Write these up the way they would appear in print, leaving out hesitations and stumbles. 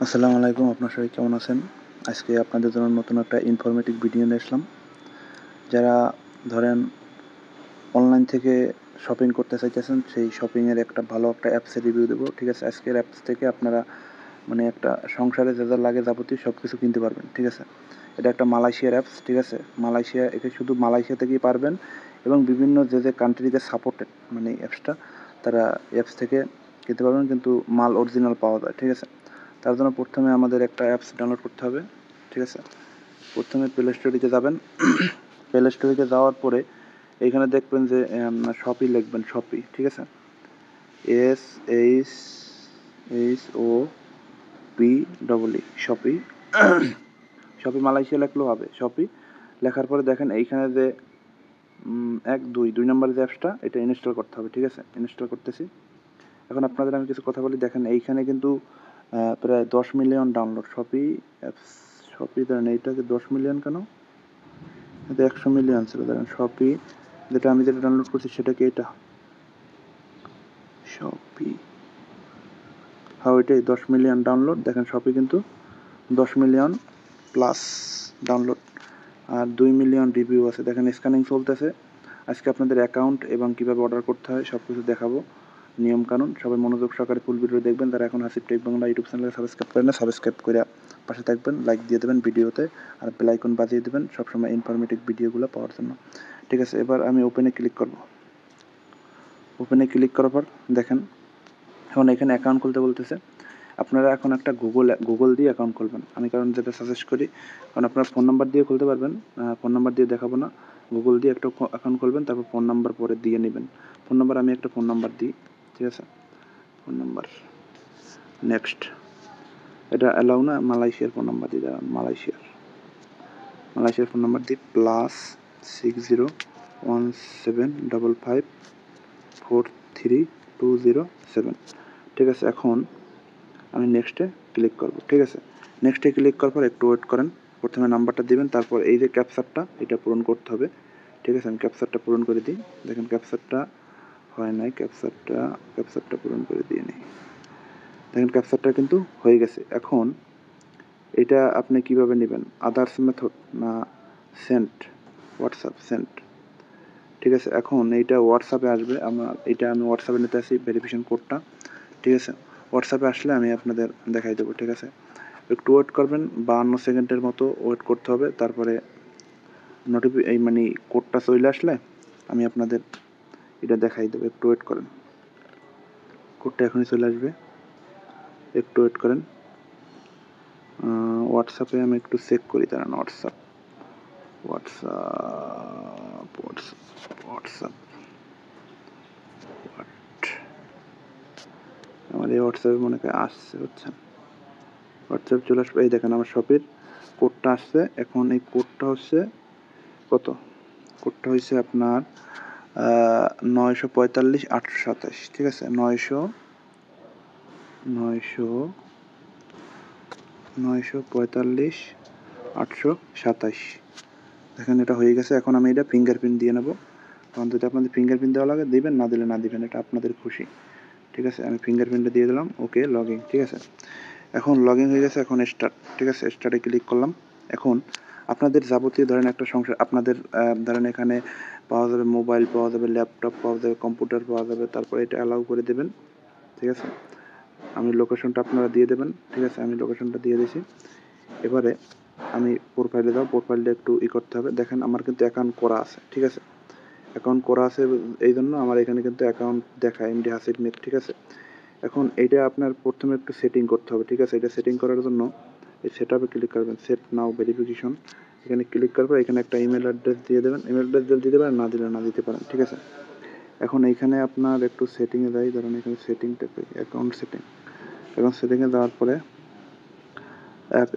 আসসালামু আলাইকুম, আপনার সবাই কেমন আছেন? আজকে আপনাদের জন্য নতুন একটা ইনফরমেটিভ ভিডিও নিয়ে আসলাম। যারা ধরেন অনলাইন থেকে শপিং করতে চাইতেছেন, সেই শপিংয়ের একটা ভালো একটা অ্যাপসের রিভিউ দেবো। ঠিক আছে? আজকের অ্যাপস থেকে আপনারা মানে একটা সংসারে যা লাগে যাবতীয় সব কিছু কিনতে পারবেন। ঠিক আছে? এটা একটা মালয়েশিয়ার অ্যাপস। ঠিক আছে? মালয়েশিয়া, এটা শুধু মালয়েশিয়া থেকেই পারবেন এবং বিভিন্ন যে কান্ট্রিতে সাপোর্টেড মানে অ্যাপসটা, তারা অ্যাপস থেকে কিনতে পারবেন, কিন্তু মাল অরিজিনাল পাওয়া যায়। ঠিক আছে? তার জন্য প্রথমে আমাদের একটা অ্যাপস ডাউনলোড করতে হবে। ঠিক আছে? প্রথমে প্লে স্টোরিতে যাবেন। প্লে স্টোরিতে যাওয়ার পরে এইখানে দেখবেন যে শপি লিখবেন, শপি। ঠিক আছে? SHOPE, শপি। শপি মালয়েশিয়া লেখলেও হবে, শপি। লেখার পরে দেখেন এইখানে যে 2 নম্বর যে অ্যাপসটা, এটা ইনস্টল করতে হবে। ঠিক আছে? ইনস্টল করতেছি। এখন আপনাদের আমি কিছু কথা বলি। দেখেন এইখানে কিন্তু প্রায় 10 মিলিয়ন ডাউনলোড শপি অ্যাপস। শপি ধরেন এইটাকে 10 মিলিয়ন কেন, এটা 100 মিলিয়ন ছিল। ধরেন শপি, যেটা আমি ডাউনলোড করছি সেটা কি এটা শপি? হ্যাঁ, ওইটাই 10 মিলিয়ন ডাউনলোড। দেখেন শপি কিন্তু 10 মিলিয়ন প্লাস ডাউনলোড আর 2 মিলিয়ন রিভিউ আছে। দেখেন স্ক্যানিং চলতেছে। আজকে আপনাদের অ্যাকাউন্ট এবং কীভাবে অর্ডার করতে হয় সব কিছু দেখাবো, নিয়মকানুন। সবাই মনোযোগ সহকারে ফুল ভিডিও দেখবেন। তারা এখন হাসিব টেক বাংলা ইউটিউব চ্যানেলে সাবস্ক্রাইব করেন না, সাবস্ক্রাইব করে পাশে থাকবেন, লাইক দিয়ে দেবেন ভিডিওতে, আর বেল আইকন বাজিয়ে দেবেন সবসময় ইনফরমেটিভ ভিডিওগুলো পাওয়ার জন্য। ঠিক আছে? এবার আমি ওপেনে ক্লিক করব। ওপেনে ক্লিক করার পর দেখেন এখন এখানে অ্যাকাউন্ট খুলতে বলতেছে। আপনারা এখন একটা গুগল দিয়ে অ্যাকাউন্ট খুলবেন। আমি কারণ যেটা সাজেস্ট করি, কারণ আপনারা ফোন নাম্বার দিয়ে খুলতে পারবেন, ফোন নাম্বার দিয়ে দেখাবো না। গুগল দিয়ে একটা অ্যাকাউন্ট খুলবেন, তারপর ফোন নাম্বার পরে দিয়ে নেবেন। ফোন নাম্বার আমি একটা ফোন নাম্বার দিই। ঠিক আছে? ফোন নাম্বার নেক্সট, এটা অ্যালাউ না, মালয়েশিয়ার ফোন নাম্বার দিয়ে দেবেন। মালয়েশিয়ার ফোন নাম্বার দিই +60 175543207। ঠিক আছে? এখন আমি নেক্সটে ক্লিক করব। ঠিক আছে? নেক্সটে ক্লিক করার পর একটু ওয়েট করেন। প্রথমে নাম্বারটা দিবেন, তারপর এই যে ক্যাপচারটা, এটা পূরণ করতে হবে। ঠিক আছে? আমি ক্যাপচারটা পূরণ করে দিই। দেখেন ক্যাপচারটা হয় নাই, ক্যাপচারটা পূরণ করে দিয়ে নিই। দেখেন ক্যাপচারটা কিন্তু হয়ে গেছে। এখন এটা আপনি কিভাবে নেবেন, আদার্স মেথড না সেন্ট, হোয়াটসঅ্যাপ সেন্ট? ঠিক আছে? এখন এইটা হোয়াটসঅ্যাপে আসবে। এটা আমি হোয়াটসঅ্যাপে নিতে আসি ভেরিফিকেশন কোডটা। ঠিক আছে? হোয়াটসঅ্যাপে আসলে আমি আপনাদের দেখাই দেবো। ঠিক আছে? একটু ওয়েট করবেন, 52 সেকেন্ডের মতো ওয়েট করতে হবে। তারপরে মানে কোডটা চলে আসলে আমি আপনাদের এটা দেখাই দেবো। একটু ওয়েট করেন, কোডটা এখনই চলে আসবে, একটু ওয়েট করেন। হোয়াটসঅ্যাপে আমি একটু চেক করি, দাঁড়ান। হোয়াটসঅ্যাপ আমার এই হোয়াটসঅ্যাপে মনে হয় আসছে, বুঝছেন? হোয়াটসঅ্যাপ চলে আসবে। এই দেখেন আমার শপের কোডটা আসছে। এখন এই কোডটা হচ্ছে কত? কোডটা হচ্ছে আপনার 945 827। ঠিক আছে? 945 827। দেখেন এটা হয়ে গেছে। এখন আমি এটা ফিঙ্গারপ্রিন্ট দিয়ে নেবো। কারণ যদি আপনাদের ফিঙ্গারপ্রিন্ট দেওয়া লাগে দিবেন, না দিলে না দিবেন, এটা আপনাদের খুশি। ঠিক আছে? আমি ফিঙ্গারপ্রিন্টটা দিয়ে দিলাম। ওকে, লগইন। ঠিক আছে? এখন লগইন হয়ে গেছে। এখন স্টার্ট। ঠিক আছে? স্টার্টে ক্লিক করলাম। এখন আপনাদের যাবতীয় ধরেন একটা সংসার, আপনাদের ধরেন এখানে পাওয়া যাবে মোবাইল, পাওয়া যাবে ল্যাপটপ, পাওয়া যাবে কম্পিউটার, পাওয়া যাবে। তারপরে এটা অ্যালাউ করে দেবেন। ঠিক আছে? আমি লোকেশনটা আপনারা দিয়ে দেবেন। ঠিক আছে? আমি লোকেশনটা দিয়ে দিয়েছি। এবারে আমি প্রোফাইলে যাও, প্রোফাইলটা একটু করতে হবে। দেখেন আমার কিন্তু অ্যাকাউন্ট করা আছে। ঠিক আছে? অ্যাকাউন্ট করা আছে, এই জন্য আমার এখানে কিন্তু অ্যাকাউন্ট দেখায় এমডি হাসিব নেট। ঠিক আছে? এখন এইটা আপনার প্রথমে একটু সেটিং করতে হবে। ঠিক আছে? এটা সেটিং করার জন্য এই সেট আপে ক্লিক করবেন, সেট নাও ভেরিফিকেশন। এখানে ক্লিক করার পর এখানে একটা ইমেল অ্যাড্রেস দিয়ে দেবেন। ইমেল অ্যাড্রেস দিয়ে দেবেন, না দিলে না দিতে পারেন। ঠিক আছে? এখন এইখানে আপনার একটু সেটিংয়ে যাই। ধরুন এখানে সেটিংটা অ্যাকাউন্ট সেটিং। এখন সেটিংয়ে যাওয়ার পরে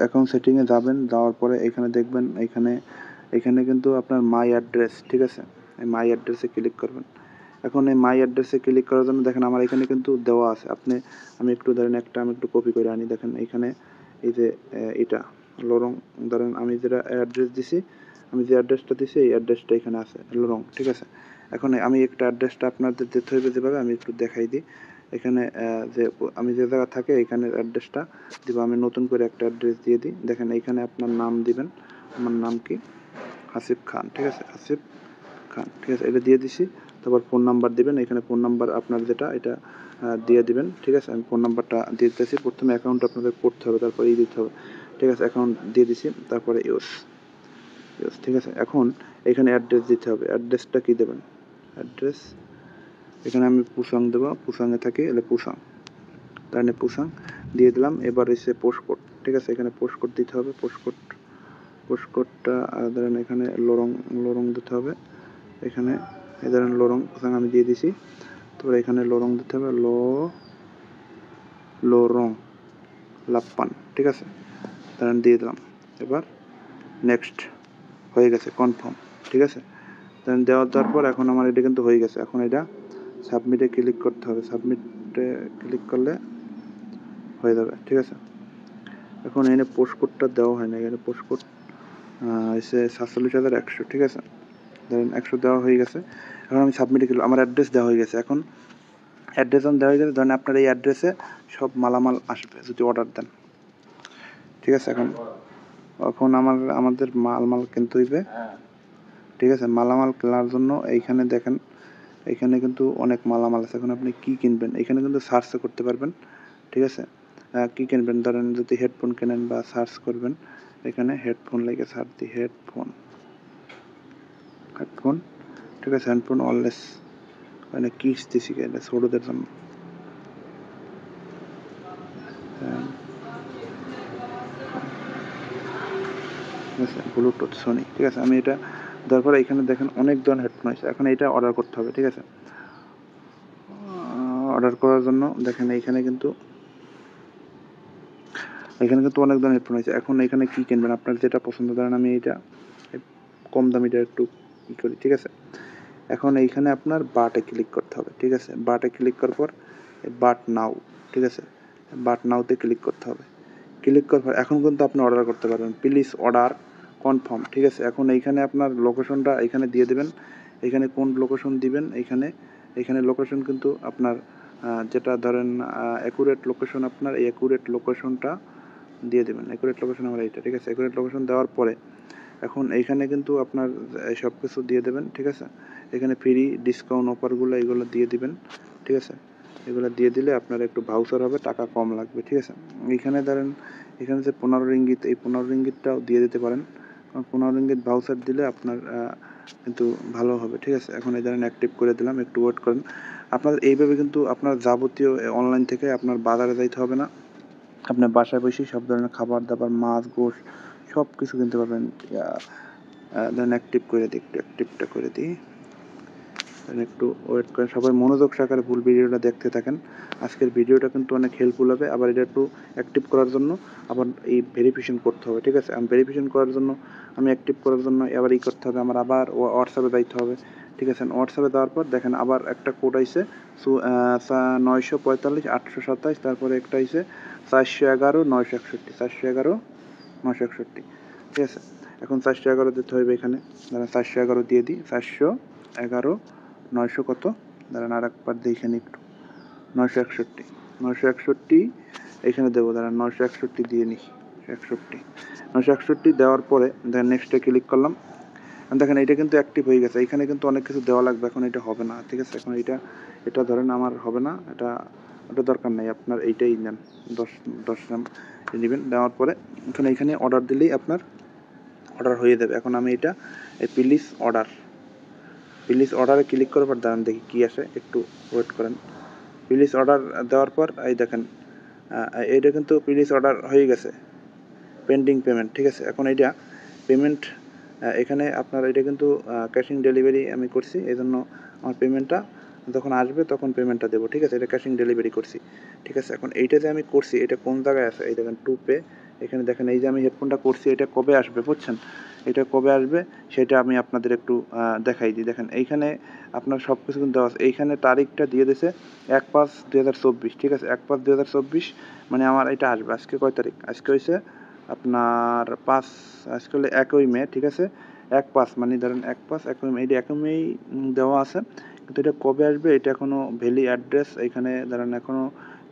অ্যাকাউন্ট সেটিংয়ে যাবেন। যাওয়ার পরে এখানে দেখবেন এখানে কিন্তু আপনার মাই অ্যাড্রেস। ঠিক আছে? এই মাই অ্যাড্রেসে ক্লিক করবেন। এখন এই মাই অ্যাড্রেসে ক্লিক করার জন্য দেখেন আমার এখানে কিন্তু দেওয়া আছে। আমি একটু ধরেন আমি একটু কপি করে আনি। দেখেন এইখানে এই যে এটা লরং, ধরেন আমি যেটা অ্যাড্রেস দিছি, আমি যে অ্যাড্রেসটা দিছি এই অ্যাড্রেসটা এখানে আছে লরং। ঠিক আছে? এখন আমি একটা অ্যাড্রেসটা আপনাদের দিতে হইবে যেভাবে, আমি একটু দেখাই দিই। এখানে যে আমি যে জায়গা থাকে এখানে অ্যাড্রেসটা দিব। আমি নতুন করে একটা অ্যাড্রেস দিয়ে দিই। দেখেন এইখানে আপনার নাম দিবেন। আমার নাম কি? আসিফ খান, ঠিক আছে, আসিফ খান, ঠিক আছে, এটা দিয়ে দিছি। তারপর ফোন নাম্বার দিবেন, এখানে ফোন নাম্বার আপনার যেটা এটা দিয়ে দিবেন, ঠিক আছে। আমি ফোন নাম্বারটা দিয়ে দিতেছি। প্রথমে অ্যাকাউন্ট আপনাদের করতে হবে, তারপরে দিতে হবে, ঠিক আছে। অ্যাকাউন্ট দিয়ে দিছি, তারপরে ইউস, ঠিক আছে। এখন এখানে অ্যাড্রেস দিতে হবে। অ্যাড্রেসটা কী দেবেন? অ্যাড্রেস এখানে আমি পুসাং দেবো, পুসাংয়ে থাকি, এলে পুসাং, তার মানে পুসাং দিয়ে দিলাম। এবার এসে পোস্টকোড, ঠিক আছে, এখানে পোস্টকোড দিতে হবে। পোস্টকোডটা ধরেন এখানে লরং দিতে হবে। এখানে এই ধরেন লরং পুসাং আমি দিয়ে দিছি। তারপরে এখানে লরং দিতে হবে, লরং লাপ্পান, ঠিক আছে, ধরেন দিয়ে দিলাম। এবার নেক্সট হয়ে গেছে, কনফার্ম, ঠিক আছে। দেন দেওয়ার পর এখন আমার এটা কিন্তু হয়ে গেছে। এখন এটা সাবমিটে ক্লিক করতে হবে। সাবমিটে ক্লিক করলে হয়ে যাবে, ঠিক আছে। এখন এখানে পোস্টকোডটা দেওয়া হয় না, এখানে পোস্টকোড এসে 47,100, ঠিক আছে, ধরেন 100 দেওয়া হয়ে গেছে। এখন আমি সাবমিটে ক্লিক, আমার অ্যাড্রেস দেওয়া হয়ে গেছে। এখন অ্যাড্রেস যখন দেওয়া হয়ে গেছে, ধরেন আপনার এই অ্যাড্রেসে সব মালামাল আসবে যদি অর্ডার দেন, ঠিক আছে। এখন আমাদের মাল কিনতে হইবে, ঠিক আছে। মালামাল কেনার জন্য এইখানে দেখেন, এখানে কিন্তু অনেক মালামাল আছে। এখন আপনি কী কিনবেন এখানে কিন্তু সার্চও করতে পারবেন, ঠিক আছে। কী কিনবেন, ধরেন যদি হেডফোন কেনেন বা সার্চ করবেন, এখানে হেডফোন লেগে সার্চ দিই, হেডফোন, ঠিক আছে। হেডফোন অলওয়েজ মানে কিস দিছি এটা ছোটোদের জন্য, ঠিক আছে, ব্লুটুথ সোনি, ঠিক আছে। আমি এটা দেওয়ার পরে এখানে দেখেন অনেক ধরনের হেডফোন আছে। এখন এটা অর্ডার করতে হবে, ঠিক আছে। অর্ডার করার জন্য দেখেন এখানে কিন্তু অনেক ধরনের হেডফোন আছে। এখন এখানে কী কিনবেন, আপনার যেটা পছন্দ, ধরেন আমি এইটা কম দামিটা একটু ই করি, ঠিক আছে। এখন এইখানে আপনার বাটে ক্লিক করতে হবে, ঠিক আছে। বাটে ক্লিক করার পর বাট নাও, ঠিক আছে, বাট নাওতে ক্লিক করতে হবে। ক্লিক করার পর এখন কিন্তু আপনি অর্ডার করতে পারবেন। প্লিজ অর্ডার কনফার্ম, ঠিক আছে। এখন এইখানে আপনার লোকেশনটা এখানে দিয়ে দেবেন। এখানে কোন লোকেশন দিবেন, এখানে লোকেশন কিন্তু আপনার যেটা ধরেন অ্যাকুরেট লোকেশন, আপনার এই অ্যাকুরেট লোকেশনটা দিয়ে দেবেন। অ্যাকুরেট লোকেশন আমার এইটা, ঠিক আছে। অ্যাকুরেট লোকেশন দেওয়ার পরে এখন এইখানে কিন্তু আপনার সব কিছু দিয়ে দেবেন, ঠিক আছে। এখানে ফ্রি ডিসকাউন্ট অফারগুলো এগুলো দিয়ে দিবেন, ঠিক আছে। এগুলো দিয়ে দিলে আপনার একটু ভাউচার হবে, টাকা কম লাগবে, ঠিক আছে। এইখানে ধরেন এখানে যে 15 রিঙ্গিত, এই 15 রিঙ্গিতটাও দিয়ে দিতে পারেন, কারণ 15 রিঙ্গিত ভাউচার দিলে আপনার কিন্তু ভালো হবে, ঠিক আছে। এখন এই ধরেন অ্যাক্টিভ করে দিলাম, একটু ওয়েট করেন। আপনার এইভাবে কিন্তু আপনার যাবতীয় অনলাইন থেকে আপনার বাজারে যাইতে হবে না, আপনার বাসায় বসেই সব ধরনের খাবার দাবার, মাছ, গোশ সব কিছু কিনতে পারবেন। দেন অ্যাক্টিভ করে দিই, একটু অ্যাক্টিভটা করে দিই, একটু ওয়েট করেন। সবাই মনোযোগ সহকারে ফুল ভিডিওটা দেখতে থাকেন। আজকের ভিডিওটা কিন্তু অনেক হেল্পফুল হবে। আবার এটা একটু অ্যাক্টিভ করার জন্য আবার এই ভেরিফিকেশন করতে হবে, ঠিক আছে। আমি ভেরিফিকেশন করার জন্য, আমি অ্যাক্টিভ করার জন্য আবার করতে হবে, আমার আবার হোয়াটসঅ্যাপে যাইতে হবে, ঠিক আছে। হোয়াটসঅ্যাপে দেওয়ার পর দেখেন আবার একটা কোড আইছে 945 827, তারপরে একটা আইছে 411 961, 411 961, ঠিক আছে। এখন 411 দিতে হবে এখানে, ধরেন 411 দিয়ে দিই, 411 900 কত, দাঁড়ান আর একবার দেখে নিই একটু, 961 এখানে দেবো, দাঁড়ান 961 দিয়ে নিই, 961 দেওয়ার পরে দেখেন নেক্সটে ক্লিক করলাম। দেখেন এটা কিন্তু অ্যাক্টিভ হয়ে গেছে। এখানে কিন্তু অনেক কিছু দেওয়া লাগবে, এখন এটা হবে না, ঠিক আছে। এখন এটা ধরেন আমার হবে না, এটা দরকার নেই, আপনার এইটাই নেন, 10 গ্রাম নেবেন। দেওয়ার পরে এখানে অর্ডার দিলেই আপনার অর্ডার হয়ে যাবে। এখন আমি এটা প্লিজ অর্ডারে ক্লিক করার পর দাঁড়ান দেখি কী আসে, একটু ওয়েট করেন। প্লিজ অর্ডার দেওয়ার পর এই দেখেন এইটা কিন্তু প্লিজ অর্ডার হয়ে গেছে, পেন্ডিং পেমেন্ট, ঠিক আছে। এখন এইটা পেমেন্ট এখানে আপনার এটা কিন্তু ক্যাশিং ডেলিভারি আমি করছি, এই জন্য আমার পেমেন্টটা যখন আসবে তখন পেমেন্টটা দেবো, ঠিক আছে। এটা ক্যাশিং ডেলিভারি করছি, ঠিক আছে। এখন এইটা যে আমি করছি এটা কোন জায়গায় আছে, এই দেখেন টু পে, এখানে দেখেন এই যে আমি হেডফোনটা করছি এটা কবে আসবে বুঝছেন, এটা কবে আসবে সেটা আমি আপনাদের একটু দেখাই দিই। দেখেন এইখানে আপনার সব কিছু কিন্তু দেওয়া আছে। এইখানে তারিখটা দিয়ে দিয়েছে 1/5/2024, ঠিক আছে। 1/5/2024 মানে আমার এটা আসবে আজকে কয় তারিখ, আজকে হয়েছে আপনার 5, আজকে হলো 1 মে, ঠিক আছে। 1/5 মানে ধরেন 1/5 1 মে, এটা 1 মে দেওয়া আছে, কিন্তু এটা কবে আসবে এটা এখনও ভ্যালি অ্যাড্রেস এখানে দাঁড়ান, এখনও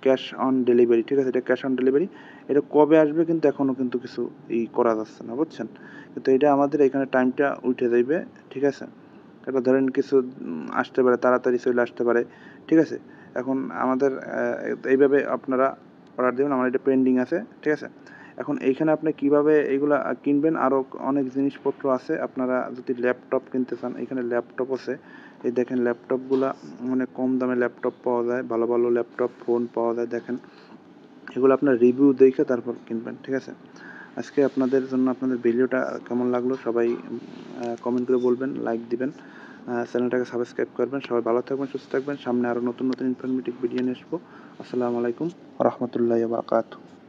ক্যাশ অন ডেলিভারি, ঠিক আছে, এটা ক্যাশ অন ডেলিভারি। এটা কবে আসবে কিন্তু এখনও কিন্তু কিছু করা যাচ্ছে না, বুঝছেন। কিন্তু এটা আমাদের এখানে টাইমটা উঠে যাইবে, ঠিক আছে। এটা ধরেন কিছু আসতে পারে, তাড়াতাড়ি চলে আসতে পারে, ঠিক আছে। এখন আমাদের এইভাবে আপনারা অর্ডার দেবেন, আমার এটা পেন্ডিং আছে, ঠিক আছে। এখন এইখানে আপনি কিভাবে এইগুলা কিনবেন, আরও অনেক জিনিসপত্র আছে। আপনারা যদি ল্যাপটপ কিনতে চান, এখানে ল্যাপটপ আছে, এই দেখেন ল্যাপটপগুলা মানে কম দামে ল্যাপটপ পাওয়া যায়, ভালো ভালো ল্যাপটপ ফোন পাওয়া যায়, দেখেন এগুলো আপনার রিভিউ দেখে তারপর কিনবেন, ঠিক আছে। আজকে আপনাদের জন্য আপনাদের ভিডিওটা কেমন লাগলো সবাই কমেন্ট করে বলবেন, লাইক দিবেন, চ্যানেলটাকে সাবস্ক্রাইব করবেন। সবাই ভালো থাকবেন, সুস্থ থাকবেন। সামনে আরও নতুন নতুন ইনফরমেটিভ ভিডিও নিয়ে আসবো। আসসালামু আলাইকুম ওয়া রাহমাতুল্লাহি ওয়া বারাকাতুহু।